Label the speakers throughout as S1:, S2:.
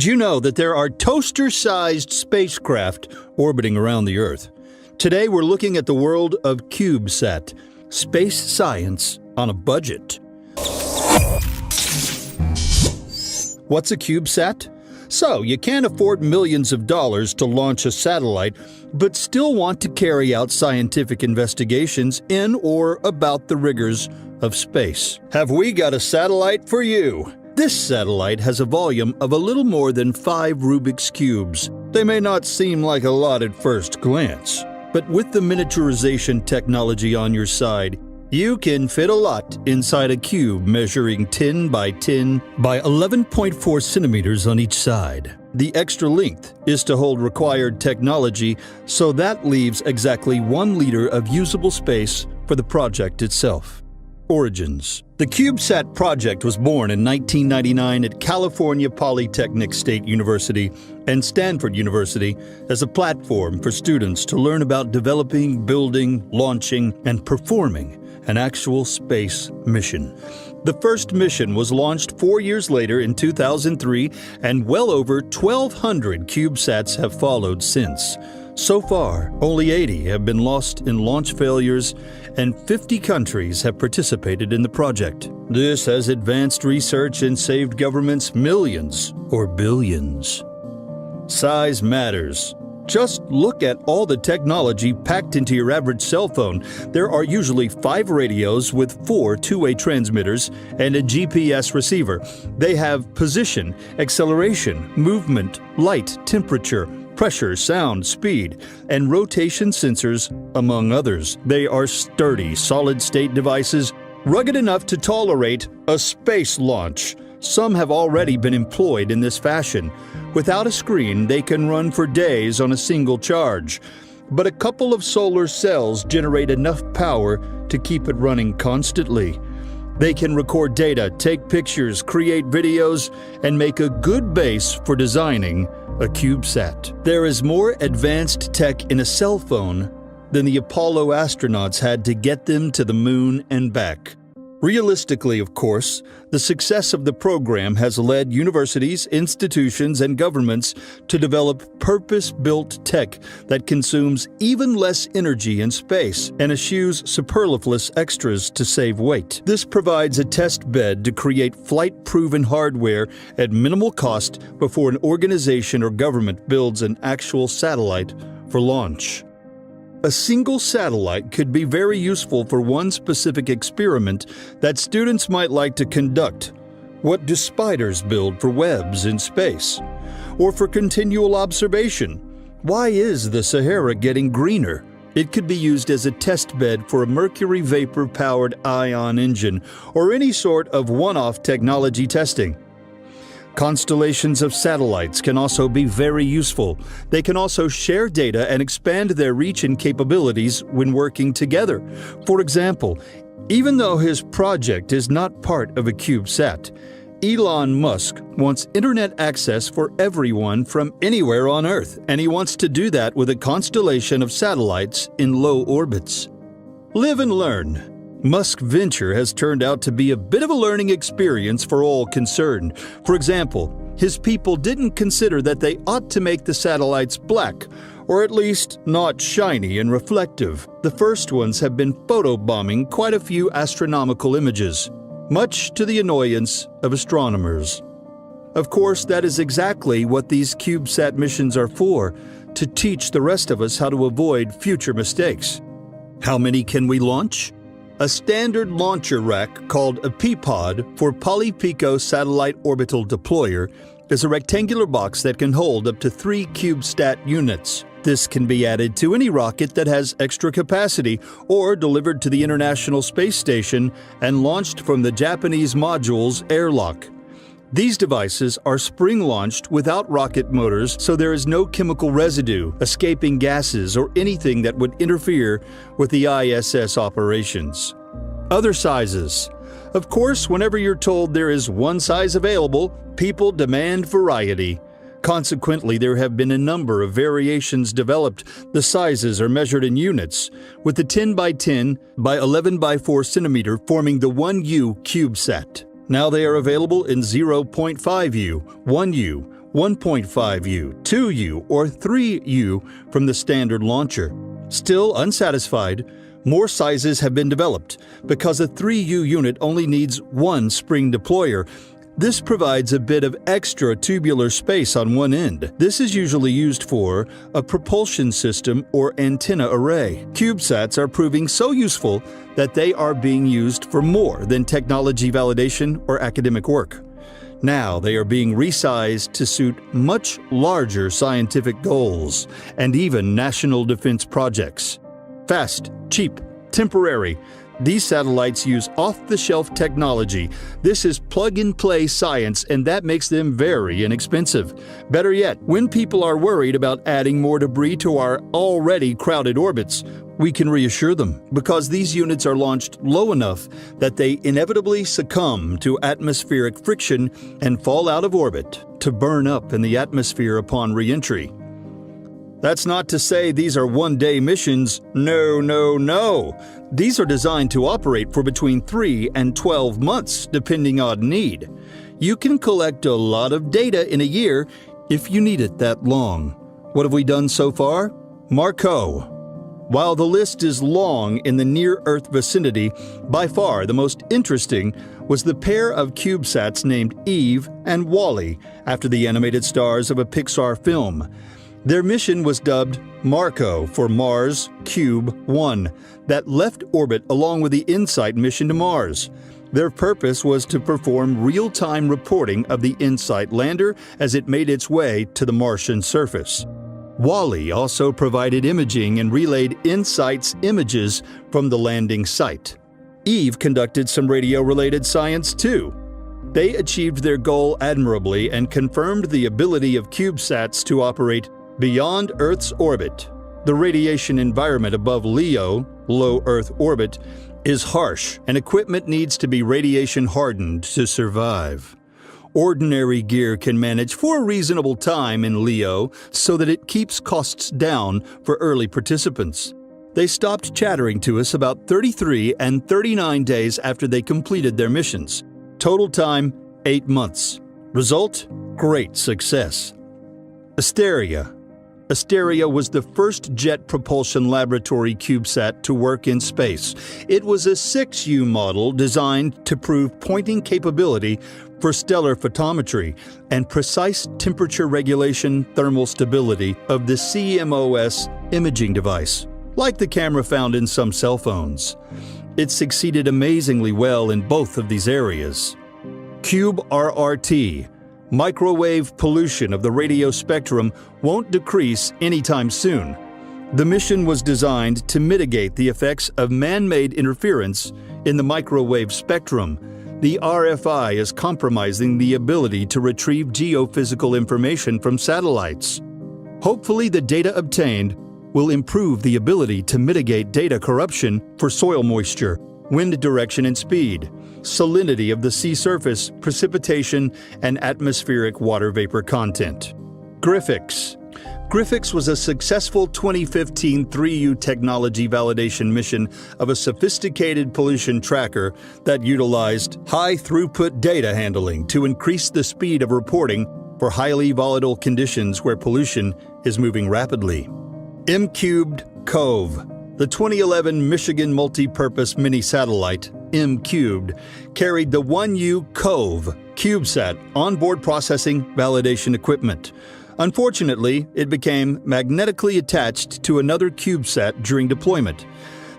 S1: you know that there are toaster-sized spacecraft orbiting around the Earth? Today we're looking at the world of CubeSat, space science on a budget. What's a CubeSat? So, you can't afford millions of dollars to launch a satellite, but still want to carry out scientific investigations in or about the rigors of space. Have we got a satellite for you? This satellite has a volume of a little more than 5 Rubik's Cubes. They may not seem like a lot at first glance, but with the miniaturization technology on your side, you can fit a lot inside a cube measuring 10 by 10 by 11.4 centimeters on each side. The extra length is to hold required technology, so that leaves exactly 1 liter of usable space for the project itself. Origins. The CubeSat project was born in 1999 at California Polytechnic State University and Stanford University as a platform for students to learn about developing, building, launching, and performing an actual space mission. The first mission was launched 4 years later in 2003, and well over 1,200 CubeSats have followed since. So far, only 80 have been lost in launch failures, and 50 countries have participated in the project. This has advanced research and saved governments millions or billions. Size matters. Just look at all the technology packed into your average cell phone. There are usually 5 radios with 4 two-way transmitters and a GPS receiver. They have position, acceleration, movement, light, temperature, pressure, sound, speed, and rotation sensors, among others. They are sturdy, solid-state devices, rugged enough to tolerate a space launch. Some have already been employed in this fashion. Without a screen, they can run for days on a single charge. But a couple of solar cells generate enough power to keep it running constantly. They can record data, take pictures, create videos, and make a good base for designing a CubeSat. There is more advanced tech in a cell phone than the Apollo astronauts had to get them to the moon and back. Realistically, of course, the success of the program has led universities, institutions, and governments to develop purpose-built tech that consumes even less energy in space and eschews superfluous extras to save weight. This provides a test bed to create flight-proven hardware at minimal cost before an organization or government builds an actual satellite for launch. A single satellite could be very useful for one specific experiment that students might like to conduct. What do spiders build for webs in space? Or for continual observation? Why is the Sahara getting greener? It could be used as a test bed for a mercury vapor-powered ion engine or any sort of one-off technology testing. Constellations of satellites can also be very useful. They can also share data and expand their reach and capabilities when working together. For example, even though his project is not part of a CubeSat, Elon Musk wants internet access for everyone from anywhere on Earth, and he wants to do that with a constellation of satellites in low orbits. Live and learn. Musk Venture has turned out to be a bit of a learning experience for all concerned. For example, his people didn't consider that they ought to make the satellites black, or at least not shiny and reflective. The first ones have been photobombing quite a few astronomical images, much to the annoyance of astronomers. Of course, that is exactly what these CubeSat missions are for, to teach the rest of us how to avoid future mistakes. How many can we launch? A standard launcher rack called a P-Pod for PolyPico Satellite Orbital Deployer is a rectangular box that can hold up to 3 CubeSat units. This can be added to any rocket that has extra capacity or delivered to the International Space Station and launched from the Japanese module's airlock. These devices are spring-launched without rocket motors, so there is no chemical residue, escaping gases, or anything that would interfere with the ISS operations. Other sizes. Of course, whenever you're told there is one size available, people demand variety. Consequently, there have been a number of variations developed. The sizes are measured in units, with the 10 by 10 by 11 by 4 centimeter forming the 1U CubeSat. Now they are available in 0.5U, 1U, 1.5U, 2U, or 3U from the standard launcher. Still unsatisfied, more sizes have been developed because a 3U unit only needs one spring deployer. This provides a bit of extra tubular space on one end. This is usually used for a propulsion system or antenna array. CubeSats are proving so useful that they are being used for more than technology validation or academic work. Now they are being resized to suit much larger scientific goals and even national defense projects. Fast, cheap, temporary. These satellites use off-the-shelf technology. This is plug-and-play science, and that makes them very inexpensive. Better yet, when people are worried about adding more debris to our already crowded orbits, we can reassure them because these units are launched low enough that they inevitably succumb to atmospheric friction and fall out of orbit to burn up in the atmosphere upon re-entry. That's not to say these are one-day missions. No, no, no. These are designed to operate for between 3 and 12 months, depending on need. You can collect a lot of data in a year if you need it that long. What have we done so far? MARCO. While the list is long in the near-Earth vicinity, by far the most interesting was the pair of CubeSats named Eve and Wall-E, after the animated stars of a Pixar film. Their mission was dubbed MARCO for Mars Cube 1, that left orbit along with the InSight mission to Mars. Their purpose was to perform real-time reporting of the InSight lander as it made its way to the Martian surface. Wall-E also provided imaging and relayed InSight's images from the landing site. Eve conducted some radio-related science too. They achieved their goal admirably and confirmed the ability of CubeSats to operate beyond Earth's orbit. The radiation environment above LEO, low Earth orbit, is harsh and equipment needs to be radiation hardened to survive. Ordinary gear can manage for a reasonable time in LEO so that it keeps costs down for early participants. They stopped chattering to us about 33 and 39 days after they completed their missions. Total time, 8 months. Result? Great success. Asteria. Asteria was the first Jet Propulsion Laboratory CubeSat to work in space. It was a 6U model designed to prove pointing capability for stellar photometry and precise temperature regulation thermal stability of the CMOS imaging device, like the camera found in some cell phones. It succeeded amazingly well in both of these areas. CubeRRT. Microwave pollution of the radio spectrum won't decrease anytime soon. The mission was designed to mitigate the effects of man-made interference in the microwave spectrum. The RFI is compromising the ability to retrieve geophysical information from satellites. Hopefully, the data obtained will improve the ability to mitigate data corruption for soil moisture, wind direction and speed, salinity of the sea surface, precipitation, and atmospheric water vapor content. GRIFFIX. GRIFFIX was a successful 2015 3U technology validation mission of a sophisticated pollution tracker that utilized high-throughput data handling to increase the speed of reporting for highly volatile conditions where pollution is moving rapidly. M-Cubed COVE. The 2011 Michigan Multi-Purpose Mini-Satellite, M-Cubed, carried the 1U COVE CubeSat onboard processing validation equipment. Unfortunately, it became magnetically attached to another CubeSat during deployment.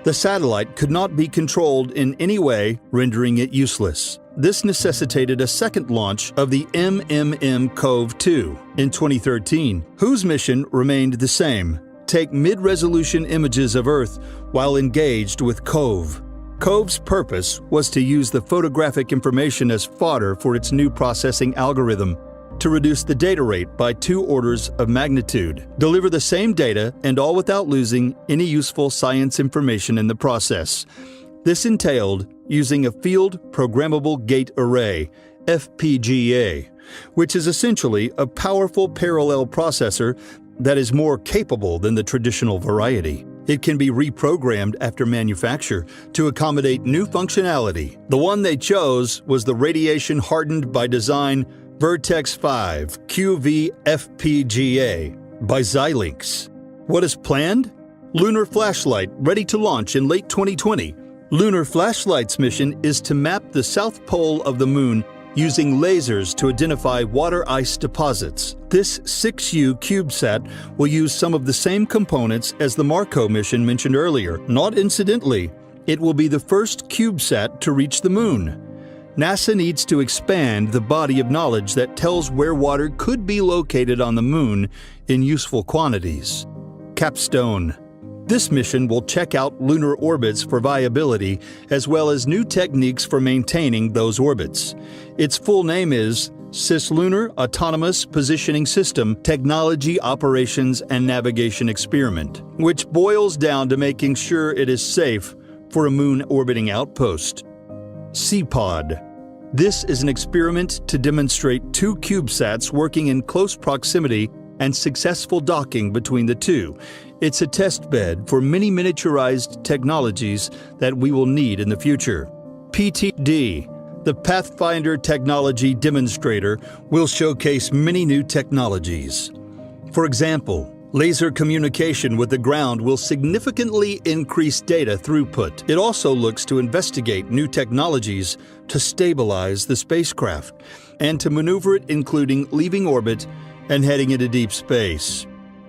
S1: The satellite could not be controlled in any way, rendering it useless. This necessitated a second launch of the MMM COVE-2 in 2013, whose mission remained the same: take mid-resolution images of Earth while engaged with COVE. COVE's purpose was to use the photographic information as fodder for its new processing algorithm to reduce the data rate by 2 orders of magnitude, deliver the same data, and all without losing any useful science information in the process. This entailed using a Field Programmable Gate Array, FPGA, which is essentially a powerful parallel processor that is more capable than the traditional variety. It can be reprogrammed after manufacture to accommodate new functionality. The one they chose was the radiation-hardened by design Vertex 5 QV FPGA by Xilinx. What is planned? Lunar Flashlight ready to launch in late 2020. Lunar Flashlight's mission is to map the south pole of the Moon using lasers to identify water ice deposits. This 6U CubeSat will use some of the same components as the Marco mission mentioned earlier. Not incidentally, it will be the first CubeSat to reach the Moon. NASA needs to expand the body of knowledge that tells where water could be located on the Moon in useful quantities. Capstone. This mission will check out lunar orbits for viability as well as new techniques for maintaining those orbits. Its full name is Cislunar Autonomous Positioning System Technology Operations and Navigation Experiment, which boils down to making sure it is safe for a Moon orbiting outpost. CPOD. This is an experiment to demonstrate two CubeSats working in close proximity and successful docking between the two. It's a test bed for many miniaturized technologies that we will need in the future. PTD, the Pathfinder Technology Demonstrator, will showcase many new technologies. For example, laser communication with the ground will significantly increase data throughput. It also looks to investigate new technologies to stabilize the spacecraft and to maneuver it, including leaving orbit and heading into deep space.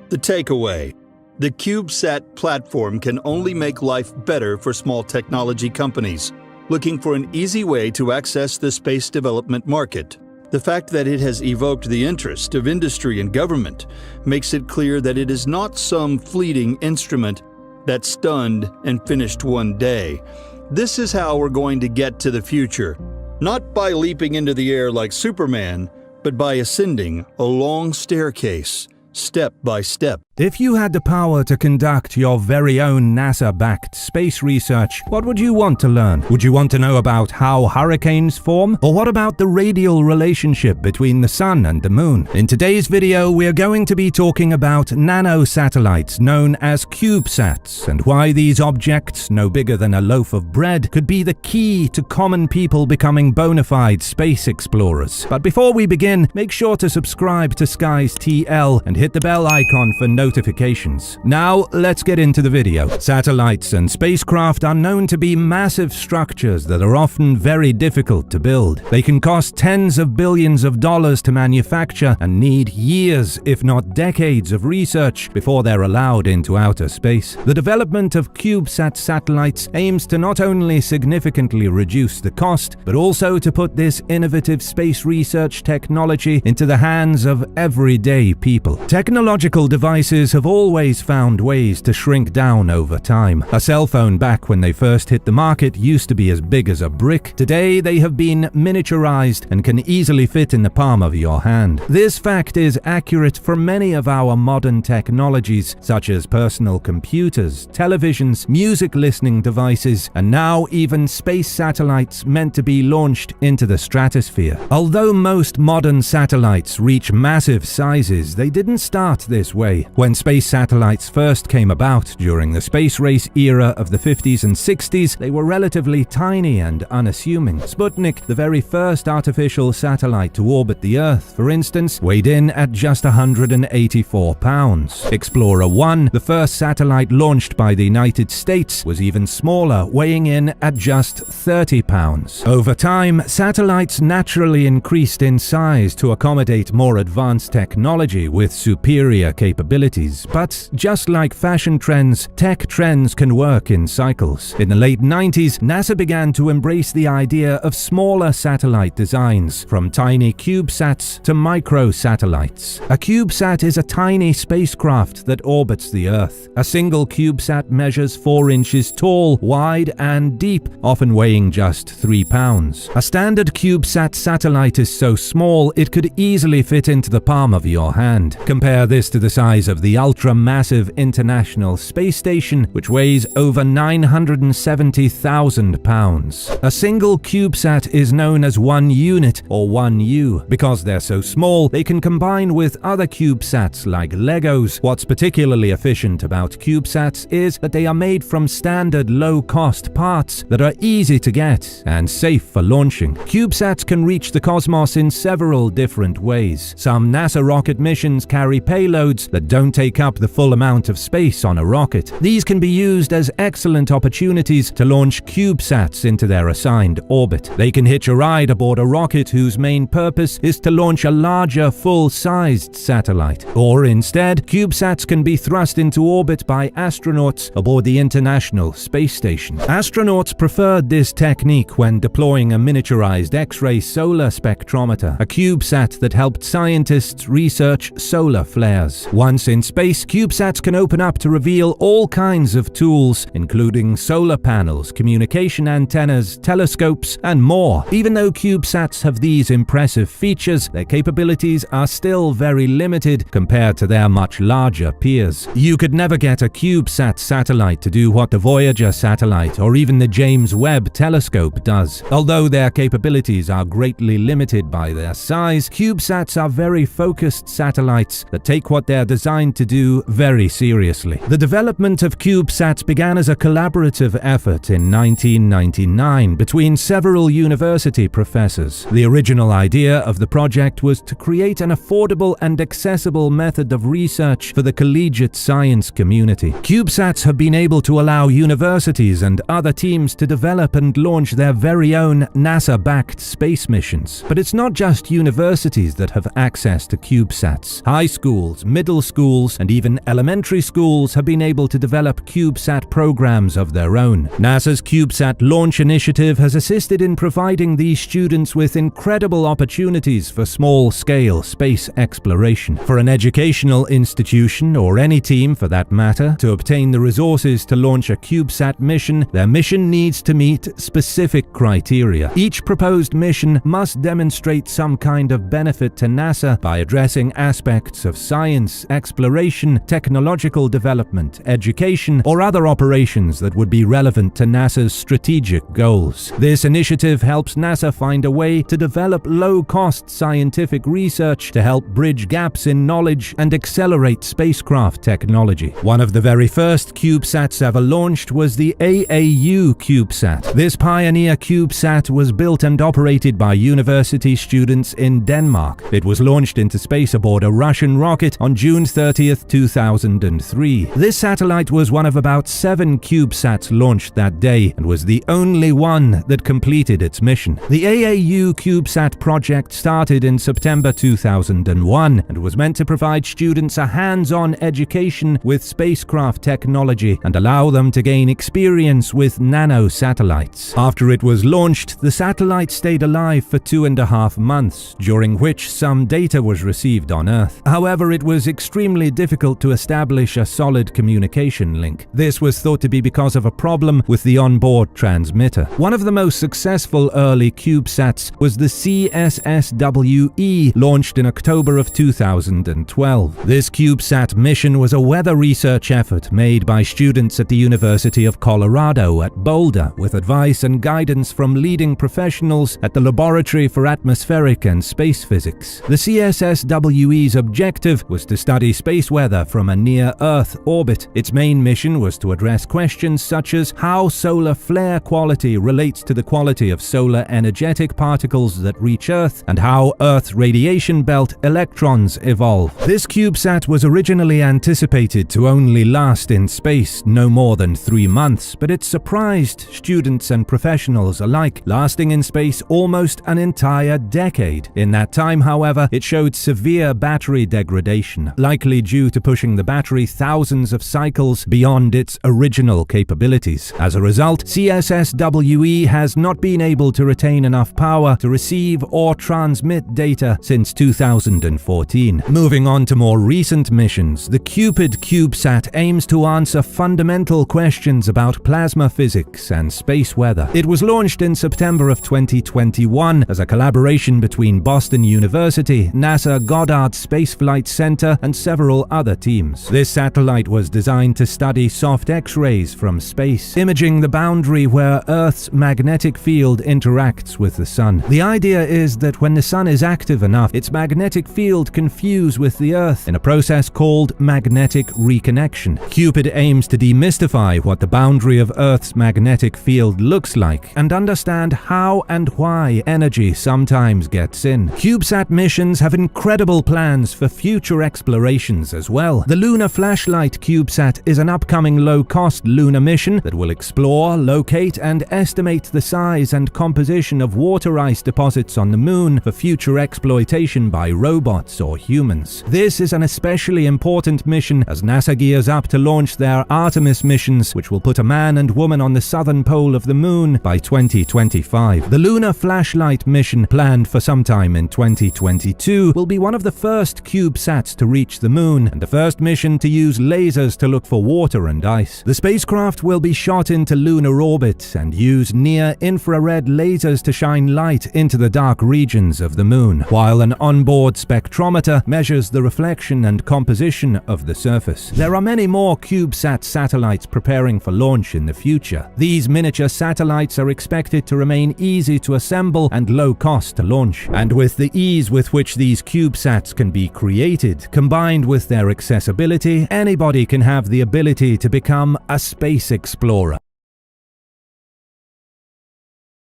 S1: The takeaway: the CubeSat platform can only make life better for small technology companies looking for an easy way to access the space development market. The fact that it has evoked the interest of industry and government makes it clear that it is not some fleeting instrument that stunned and finished one day. This is how we're going to get to the future, not by leaping into the air like Superman, but by ascending a long staircase, step by step.
S2: If you had the power to conduct your very own NASA-backed space research, what would you want to learn? Would you want to know about how hurricanes form? Or what about the radial relationship between the Sun and the Moon? In today's video, we're going to be talking about nanosatellites known as CubeSats and why these objects, no bigger than a loaf of bread, could be the key to common people becoming bona fide space explorers. But before we begin, make sure to subscribe to Skies TL and hit the bell icon for notifications. Now, let's get into the video. Satellites and spacecraft are known to be massive structures that are often very difficult to build. They can cost tens of billions of dollars to manufacture and need years, if not decades, of research before they're allowed into outer space. The development of CubeSat satellites aims to not only significantly reduce the cost, but also to put this innovative space research technology into the hands of everyday people. Technological devices have always found ways to shrink down over time. A cell phone back when they first hit the market used to be as big as a brick. Today they have been miniaturized and can easily fit in the palm of your hand. This fact is accurate for many of our modern technologies such as personal computers, televisions, music listening devices, and now even space satellites meant to be launched into the stratosphere. Although most modern satellites reach massive sizes, they didn't start this way. When space satellites first came about during the space race era of the 50s and 60s, they were relatively tiny and unassuming. Sputnik, the very first artificial satellite to orbit the Earth, for instance, weighed in at just 184 pounds. Explorer 1, the first satellite launched by the United States, was even smaller, weighing in at just 30 pounds. Over time, satellites naturally increased in size to accommodate more advanced technology with superior capabilities. But just like fashion trends, tech trends can work in cycles. In the late 90s, NASA began to embrace the idea of smaller satellite designs, from tiny CubeSats to microsatellites. A CubeSat is a tiny spacecraft that orbits the Earth. A single CubeSat measures 4 inches tall, wide, and deep, often weighing just 3 pounds. A standard CubeSat satellite is so small it could easily fit into the palm of your hand. Compare this to the size of of the ultra-massive International Space Station, which weighs over 970,000 pounds. A single CubeSat is known as 1 unit or 1U. Because they're so small, they can combine with other CubeSats like Legos. What's particularly efficient about CubeSats is that they are made from standard low-cost parts that are easy to get and safe for launching. CubeSats can reach the cosmos in several different ways. Some NASA rocket missions carry payloads that don't take up the full amount of space on a rocket. These can be used as excellent opportunities to launch CubeSats into their assigned orbit. They can hitch a ride aboard a rocket whose main purpose is to launch a larger, full-sized satellite. Or instead, CubeSats can be thrust into orbit by astronauts aboard the International Space Station. Astronauts preferred this technique when deploying a miniaturized X-ray solar spectrometer, a CubeSat that helped scientists research solar flares. Once in space, CubeSats can open up to reveal all kinds of tools, including solar panels, communication antennas, telescopes, and more. Even though CubeSats have these impressive features, their capabilities are still very limited compared to their much larger peers. You could never get a CubeSat satellite to do what the Voyager satellite or even the James Webb Telescope does. Although their capabilities are greatly limited by their size, CubeSats are very focused satellites that take what they're designed to do very seriously. The development of CubeSats began as a collaborative effort in 1999 between several university professors. The original idea of the project was to create an affordable and accessible method of research for the collegiate science community. CubeSats have been able to allow universities and other teams to develop and launch their very own NASA-backed space missions. But it's not just universities that have access to CubeSats. High schools, middle schools, and even elementary schools have been able to develop CubeSat programs of their own. NASA's CubeSat launch initiative has assisted in providing these students with incredible opportunities for small-scale space exploration. For an educational institution, or any team for that matter, to obtain the resources to launch a CubeSat mission, their mission needs to meet specific criteria. Each proposed mission must demonstrate some kind of benefit to NASA by addressing aspects of science, exploration, technological development, education, or other operations that would be relevant to NASA's strategic goals. This initiative helps NASA find a way to develop low-cost scientific research to help bridge gaps in knowledge and accelerate spacecraft technology. One of the very first CubeSats ever launched was the AAU CubeSat. This pioneer CubeSat was built and operated by university students in Denmark. It was launched into space aboard a Russian rocket on June 30th, 2003. This satellite was one of about 7 CubeSats launched that day and was the only one that completed its mission. The AAU CubeSat project started in September 2001 and was meant to provide students a hands-on education with spacecraft technology and allow them to gain experience with nano-satellites. After it was launched, the satellite stayed alive for 2.5 months, during which some data was received on Earth. However, it was extremely difficult to establish a solid communication link. This was thought to be because of a problem with the onboard transmitter. One of the most successful early CubeSats was the CSSWE, launched in October of 2012. This CubeSat mission was a weather research effort made by students at the University of Colorado at Boulder, with advice and guidance from leading professionals at the Laboratory for Atmospheric and Space Physics. The CSSWE's objective was to study space weather from a near-Earth orbit. Its main mission was to address questions such as how solar flare quality relates to the quality of solar energetic particles that reach Earth, and how Earth's radiation belt electrons evolve. This CubeSat was originally anticipated to only last in space no more than 3 months, but it surprised students and professionals alike, lasting in space almost an entire decade. In that time, however, it showed severe battery degradation, likely due to pushing the battery thousands of cycles beyond its original capabilities. As a result, CSSWE has not been able to retain enough power to receive or transmit data since 2014. Moving on to more recent missions, the Cupid CubeSat aims to answer fundamental questions about plasma physics and space weather. It was launched in September of 2021 as a collaboration between Boston University, NASA Goddard Space Flight Center, and several several other teams. This satellite was designed to study soft X-rays from space, imaging the boundary where Earth's magnetic field interacts with the Sun. The idea is that when the Sun is active enough, its magnetic field can fuse with the Earth in a process called magnetic reconnection. Cupid aims to demystify what the boundary of Earth's magnetic field looks like and understand how and why energy sometimes gets in. CubeSat missions have incredible plans for future explorations as well. The Lunar Flashlight CubeSat is an upcoming low-cost lunar mission that will explore, locate, and estimate the size and composition of water ice deposits on the Moon for future exploitation by robots or humans. This is an especially important mission as NASA gears up to launch their Artemis missions, which will put a man and woman on the southern pole of the Moon by 2025. The Lunar Flashlight mission, planned for sometime in 2022, will be one of the first CubeSats to reach the Moon and the first mission to use lasers to look for water and ice. The spacecraft will be shot into lunar orbit and use near-infrared lasers to shine light into the dark regions of the Moon, while an onboard spectrometer measures the reflection and composition of the surface. There are many more CubeSat satellites preparing for launch in the future. These miniature satellites are expected to remain easy to assemble and low cost to launch, and with the ease with which these CubeSats can be created, combined with their accessibility, anybody can have the ability to become a space explorer.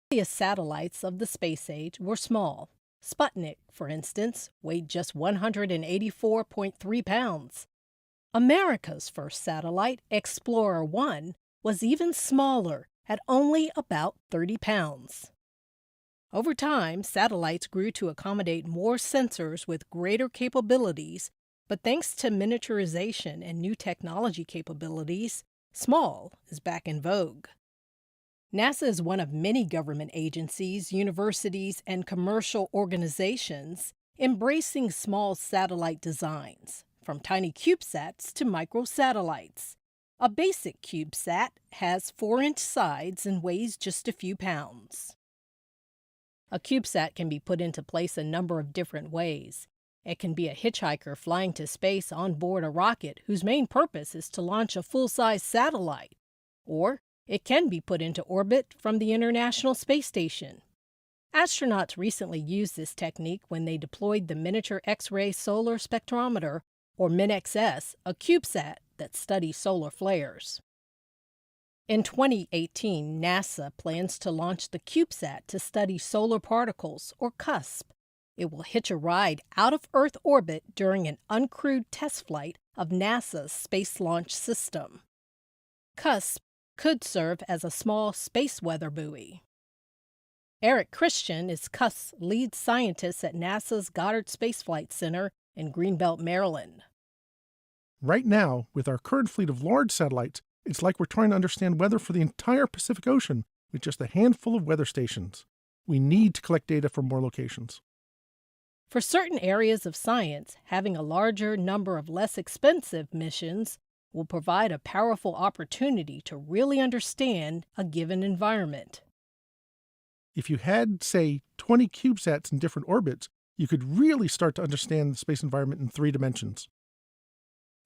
S3: The satellites of the space age were small. Sputnik, for instance, weighed just 184.3 pounds. America's first satellite, Explorer 1, was even smaller, at only about 30 pounds. Over time, satellites grew to accommodate more sensors with greater capabilities, but thanks to miniaturization and new technology capabilities, small is back in vogue. NASA is one of many government agencies, universities, and commercial organizations embracing small satellite designs, from tiny CubeSats to microsatellites. A basic CubeSat has 4-inch sides and weighs just a few pounds. A CubeSat can be put into place a number of different ways. It can be a hitchhiker flying to space on board a rocket whose main purpose is to launch a full-size satellite, or it can be put into orbit from the International Space Station. Astronauts recently used this technique when they deployed the Miniature X-ray Solar Spectrometer, or MinXS, a CubeSat that studies solar flares. In 2018, NASA plans to launch the CubeSat to study solar particles, or CUSP. It will hitch a ride out of Earth orbit during an uncrewed test flight of NASA's Space Launch System. CUSP could serve as a small space weather buoy. Eric Christian is CUSP's lead scientist at NASA's Goddard Space Flight Center in Greenbelt, Maryland.
S4: Right now, with our current fleet of large satellites, it's like we're trying to understand weather for the entire Pacific Ocean with just a handful of weather stations. We need to collect data from more locations.
S3: For certain areas of science, having a larger number of less expensive missions will provide a powerful opportunity to really understand a given environment.
S4: If you had, say, 20 CubeSats in different orbits, you could really start to understand the space environment in 3 dimensions.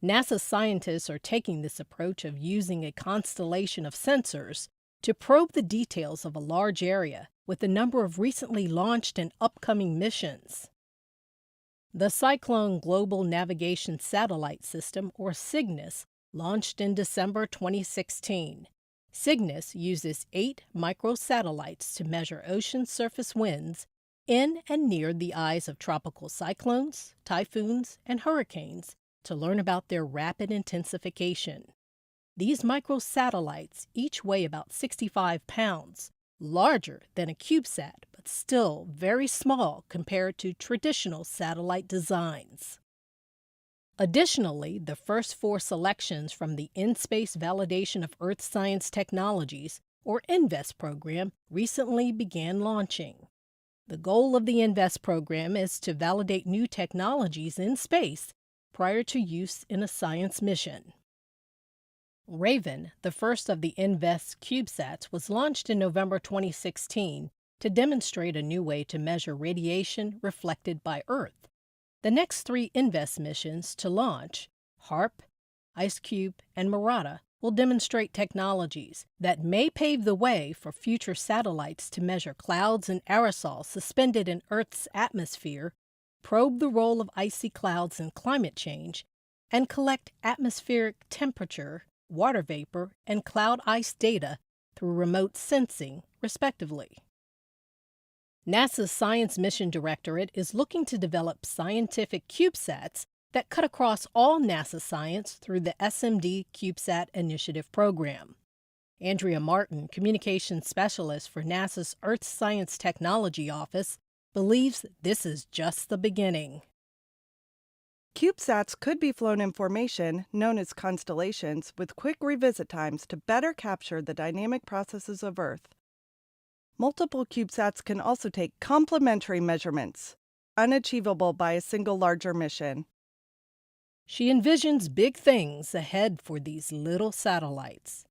S3: NASA scientists are taking this approach of using a constellation of sensors to probe the details of a large area with a number of recently launched and upcoming missions. The Cyclone Global Navigation Satellite System, or CYGNSS, launched in December 2016. CYGNSS uses 8 microsatellites to measure ocean surface winds in and near the eyes of tropical cyclones, typhoons, and hurricanes to learn about their rapid intensification. These microsatellites each weigh about 65 pounds, larger than a CubeSat, but still very small compared to traditional satellite designs. Additionally, the first 4 selections from the In-Space Validation of Earth Science Technologies, or INVEST program, recently began launching. The goal of the INVEST program is to validate new technologies in space prior to use in a science mission. Raven, the first of the INVEST CubeSats, was launched in November 2016 to demonstrate a new way to measure radiation reflected by Earth. The next 3 INVEST missions to launch, HARP, IceCube, and Murata, will demonstrate technologies that may pave the way for future satellites to measure clouds and aerosols suspended in Earth's atmosphere, probe the role of icy clouds in climate change, and collect atmospheric temperature, water vapor, and cloud ice data through remote sensing, respectively. NASA's Science Mission Directorate is looking to develop scientific CubeSats that cut across all NASA science through the SMD CubeSat Initiative program. Andrea Martin, Communications Specialist for NASA's Earth Science Technology Office, believes this is just the beginning.
S5: CubeSats could be flown in formation, known as constellations, with quick revisit times to better capture the dynamic processes of Earth. Multiple CubeSats can also take complementary measurements, unachievable by a single larger mission.
S3: She envisions big things ahead for these little satellites.